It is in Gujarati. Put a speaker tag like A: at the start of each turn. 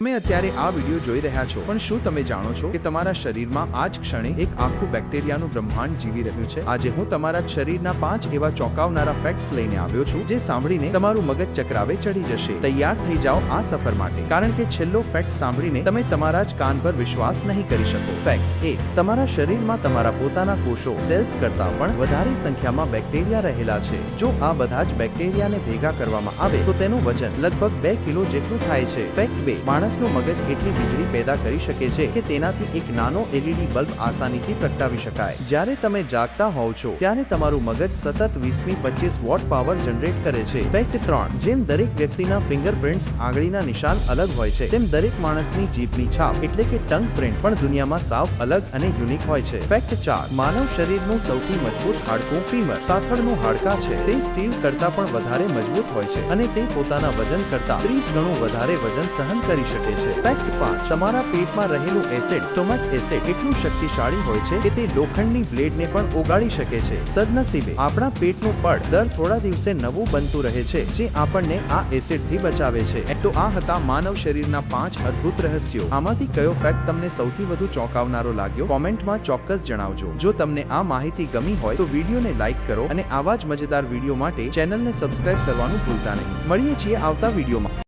A: તમે અત્યારે આ વિડિયો જોઈ રહ્યા છો, પણ શું તમે જાણો છો કે તમારા શરીરમાં આ જ ક્ષણે એક આખું બેક્ટેરિયાનું બ્રહ્માંડ જીવી રહ્યું છે? આજે હું તમારા શરીરના 5 એવા ચોંકાવનારા ફેક્ટ્સ લઈને આવ્યો છું, જે સાંભળીને તમારું મગજ ચક્રાવે ચડી જશે. તૈયાર થઈ જાઓ આ સફર માટે, કારણ કે છેલ્લો ફેક્ટ સાંભળીને તમે તમારા જ કાન પર વિશ્વાસ નહીં કરી શકો. ફેક્ટ 1: તમારા શરીરમાં તમારા પોતાના કોષો સેલ્સ કરતાં પણ વધારે સંખ્યામાં બેક્ટેરિયા રહેલા છે. જો આ બધા જ બેક્ટેરિયાને ભેગા કરવામાં આવે તો તેનું વજન લગભગ 2 કિલો જેટલું થાય છે. ફેક્ટ 2: માણસનું મગજ એટલી વીજળી પેદા કરી શકે છે કે તેનાથી એક નાનો LED બલ્બ આસાનીથી પ્રગટાવી શકાય. જ્યારે તમે જાગતા હોવ છો ત્યારે તમારું મગજ સતત 20 થી 25 વોટ પાવર જનરેટ કરે છે. ફેક્ટ 3: જેમ દરેક વ્યક્તિના ફિંગરપ્રિન્ટ્સ આંગળીના નિશાન અલગ હોય છે, તેમ દરેક માણસની જીભની છાપ એટલે કે ટંગ પ્રિન્ટ પણ દુનિયામાં સાવ અલગ અને યુનિક હોય છે. ફેક્ટ 4: માનવ શરીરનું સૌથી મજબૂત હાડકું ફીમર સાથળનું હાડકાં છે. તે સ્ટીલ કરતાં પણ વધારે મજબૂત હોય છે અને તે પોતાના વજન કરતાં 30 ગણું વધારે વજન સહન કરી શકે છે. ફેક્ટ 5: તમારા પેટમાં રહેલું એસિડ, સ્ટોમક એસિડ, એટલું શક્તિશાળી હોય છે કે તે લોખંડની બ્લેડને પણ ઓગાળી શકે છે. સદનસીબે આપણા પેટનું પડ દર થોડા દિવસે નવું બનતું રહે છે, જે આપણને આ એસિડથી બચાવે છે. તો આ હતા માનવ શરીરના 5 અદ્ભુત રહસ્યો. આમાંથી કયો ફેક્ટ તમને સૌથી વધુ ચોંકાવનારો લાગ્યો? કોમેન્ટમાં ચોક્કસ જણાવજો. જો તમને આ માહિતી ગમી હોય તો વિડીયોને લાઈક કરો અને આવા જ મજેદાર વિડીયો માટે ચેનલને સબસ્ક્રાઇબ કરવાનું ભૂલતા નહીં. મળીએ છીએ આવતા વિડીયોમાં.